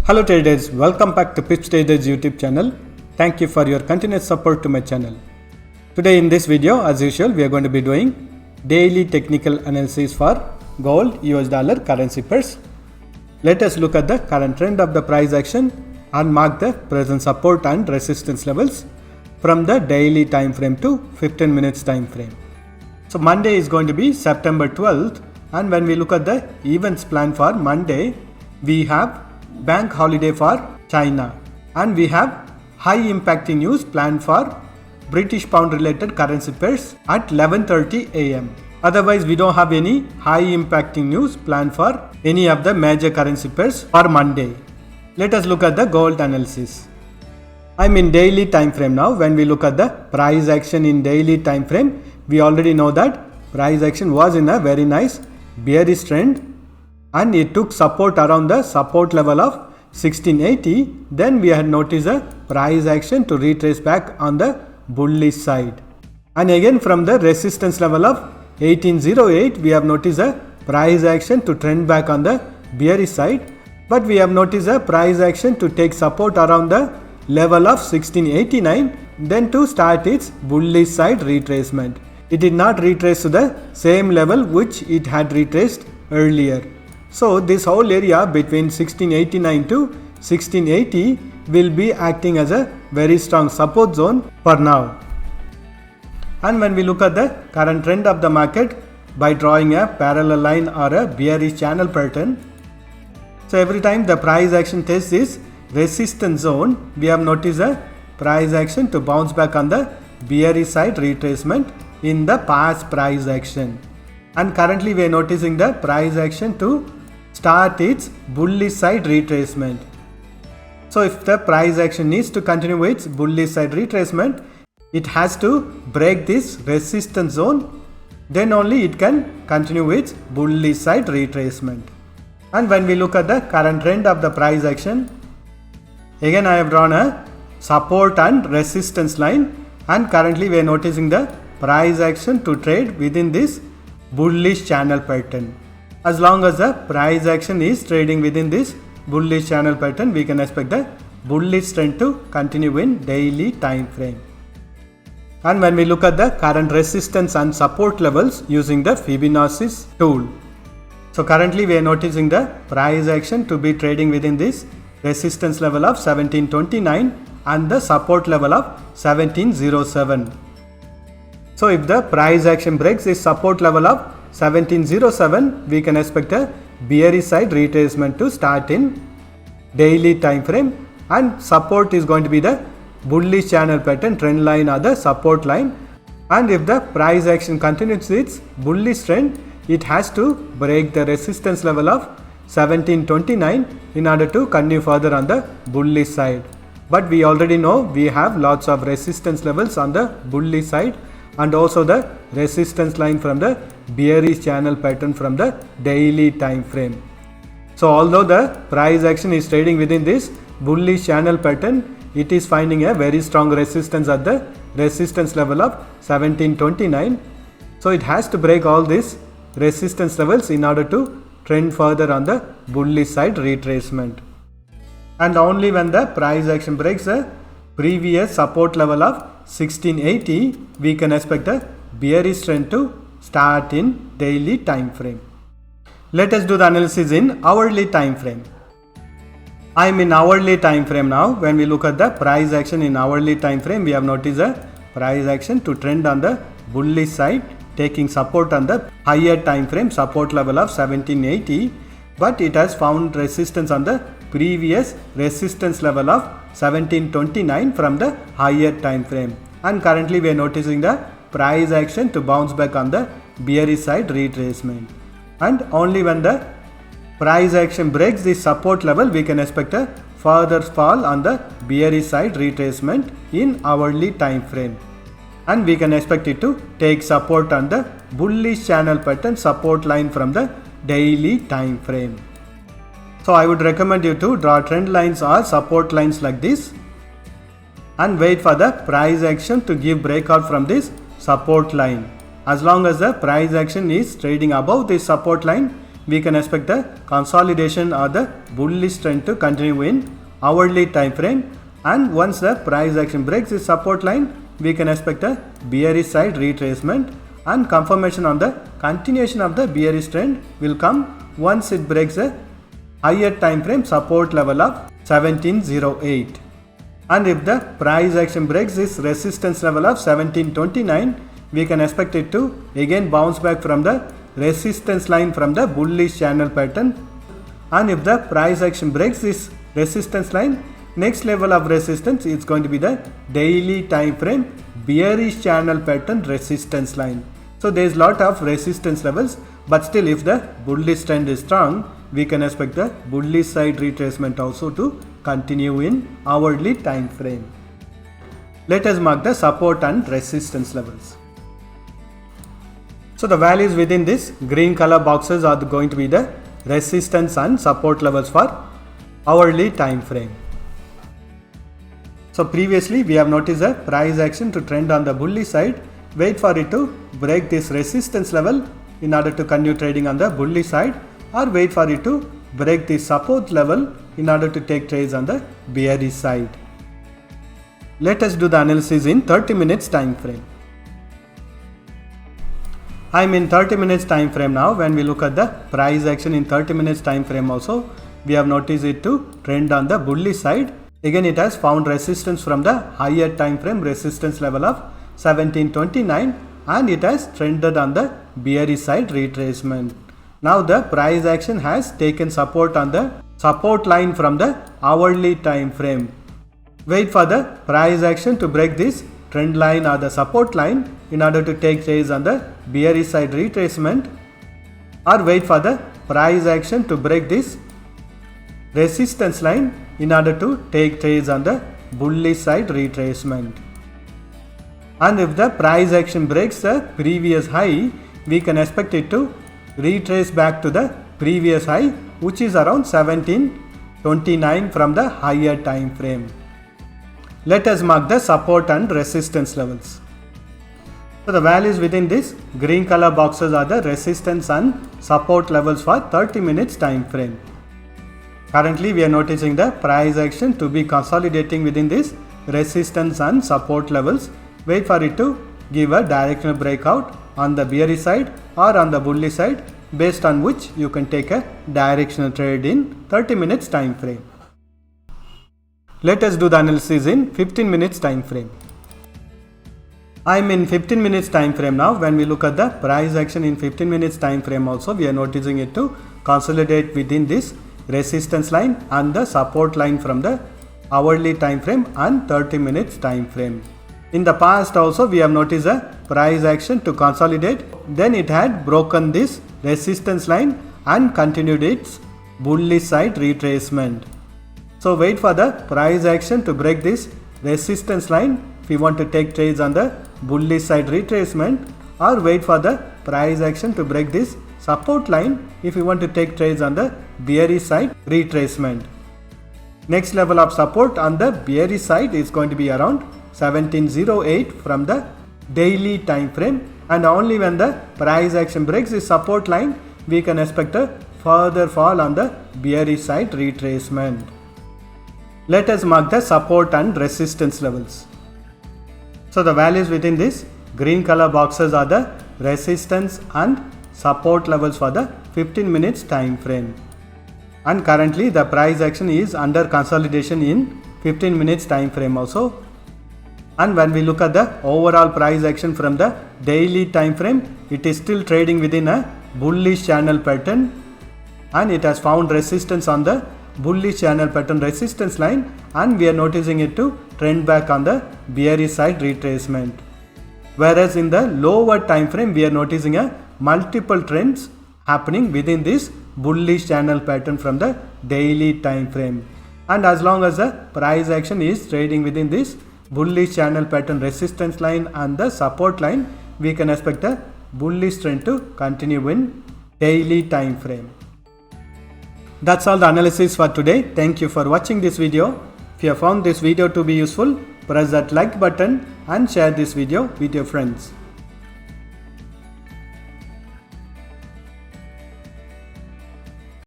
Hello traders, welcome back to Pips Traders YouTube channel. Thank you for your continuous support to my channel. Today in this video, as usual, we are going to be doing daily technical analysis for gold, US dollar, currency pairs. Let us look at the current trend of the price action and mark the present support and resistance levels from the daily time frame to 15 minutes time frame. So Monday is going to be September 12th, and when we look at the events plan for Monday, we have bank holiday for China and we have high impacting news planned for British pound related currency pairs at 11:30 am. Otherwise, we don't have any high impacting news planned for any of the major currency pairs for Monday. Let us look at the gold analysis. I'm in daily time frame now. When we look at the price action in daily time frame, we already know that price action was in a very nice bearish trend and it took support around the support level of 1680. Then we had noticed a price action to retrace back on the bullish side, and again from the resistance level of 1808 we have noticed a price action to trend back on the bearish side, but we have noticed a price action to take support around the level of 1689, then to start its bullish side retracement. It did not retrace to the same level which it had retraced earlier. So this whole area between 1689 to 1680 will be acting as a very strong support zone for now. And when we look at the current trend of the market by drawing a parallel line or a bearish channel pattern, so every time the price action tests this resistance zone, we have noticed a price action to bounce back on the bearish side retracement in the past price action. And currently we are noticing the price action to start its bullish side retracement. So if the price action needs to continue its bullish side retracement, it has to break this resistance zone, then only it can continue its bullish side retracement. And when we look at the current trend of the price action, again I have drawn a support and resistance line, and currently we are noticing the price action to trade within this bullish channel pattern. As long as the price action is trading within this bullish channel pattern, we can expect the bullish trend to continue in daily time frame. And when we look at the current resistance and support levels using the Fibonacci tool, so currently we are noticing the price action to be trading within this resistance level of 1729 and the support level of 1707. So if the price action breaks this support level of 1707, we can expect a bearish side retracement to start in daily time frame, and support is going to be the bullish channel pattern trend line or the support line. And if the price action continues its bullish trend, it has to break the resistance level of 1729 in order to continue further on the bullish side. But we already know we have lots of resistance levels on the bullish side and also the resistance line from the bearish channel pattern from the daily time frame. So although the price action is trading within this bullish channel pattern, it is finding a very strong resistance at the resistance level of 1729. So it has to break all these resistance levels in order to trend further on the bullish side retracement. And only when the price action breaks the previous support level of 1680, we can expect a bearish trend to start in daily time frame. Let us do the analysis in hourly time frame. I am in hourly time frame now. When we look at the price action in hourly time frame, we have noticed a price action to trend on the bullish side, taking support on the higher time frame support level of 1780, but it has found resistance on the previous resistance level of 1729 from the higher time frame. And currently we are noticing the price action to bounce back on the bearish side retracement. And only when the price action breaks this support level, we can expect a further fall on the bearish side retracement in hourly time frame. And we can expect it to take support on the bullish channel pattern support line from the daily time frame. So I would recommend you to draw trend lines or support lines like this and wait for the price action to give breakout from this support line. As long as the price action is trading above this support line, we can expect the consolidation or the bullish trend to continue in hourly time frame, and once the price action breaks this support line, we can expect a bearish side retracement, and confirmation on the continuation of the bearish trend will come once it breaks a higher time frame support level of 1708. And if the price action breaks this resistance level of 1729, we can expect it to again bounce back from the resistance line from the bullish channel pattern. And if the price action breaks this resistance line, next level of resistance is going to be the daily time frame bearish channel pattern resistance line. So there is lot of resistance levels, but still if the bullish trend is strong, we can expect the bullish side retracement also to continue in hourly time frame. Let us mark the support and resistance levels. So the values within this green color boxes are going to be the resistance and support levels for hourly time frame. So previously we have noticed a price action to trend on the bullish side. Wait for it to break this resistance level in order to continue trading on the bullish side, or wait for it to break the support level in order to take trades on the bearish side. Let us do the analysis in 30 minutes time frame. I am in 30 minutes time frame now. When we look at the price action in 30 minutes time frame also, we have noticed it to trend on the bullish side. Again it has found resistance from the higher time frame resistance level of 1729, and it has trended on the bearish side retracement. Now the price action has taken support on the support line from the hourly time frame. Wait for the price action to break this trend line or the support line in order to take trades on the bearish side retracement, or wait for the price action to break this resistance line in order to take trades on the bullish side retracement. And if the price action breaks the previous high, we can expect it to retrace back to the previous high, which is around 1729 from the higher time frame. Let us mark the support and resistance levels. So the values within this green color boxes are the resistance and support levels for 30 minutes time frame. Currently we are noticing the price action to be consolidating within this resistance and support levels. Wait for it to give a directional breakout on the bearish side or on the bullish side, based on which you can take a directional trade in 30 minutes time frame. Let us do the analysis in 15 minutes time frame. I am in 15 minutes time frame now. When we look at the price action in 15 minutes time frame also, we are noticing it to consolidate within this resistance line and the support line from the hourly time frame and 30 minutes time frame. In the past also we have noticed a price action to consolidate, then it had broken this resistance line and continued its bullish side retracement. So wait for the price action to break this resistance line if you want to take trades on the bullish side retracement, or wait for the price action to break this support line if you want to take trades on the bearish side retracement. Next level of support on the bearish side is going to be around 1708 from the daily time frame, and only when the price action breaks this support line we can expect a further fall on the bearish side retracement. Let us mark the support and resistance levels. So the values within this green color boxes are the resistance and support levels for the 15 minutes time frame, and currently the price action is under consolidation in 15 minutes time frame also. And when we look at the overall price action from the daily time frame, it is still trading within a bullish channel pattern, and it has found resistance on the bullish channel pattern resistance line, and we are noticing it to trend back on the bearish side retracement. Whereas in the lower time frame we are noticing a multiple trends happening within this bullish channel pattern from the daily time frame, and as long as the price action is trading within this bullish channel pattern resistance line and the support line, we can expect a bullish trend to continue in daily time frame. That's all the analysis for today. Thank you for watching this video. If you have found this video to be useful, press that like button and share this video with your friends.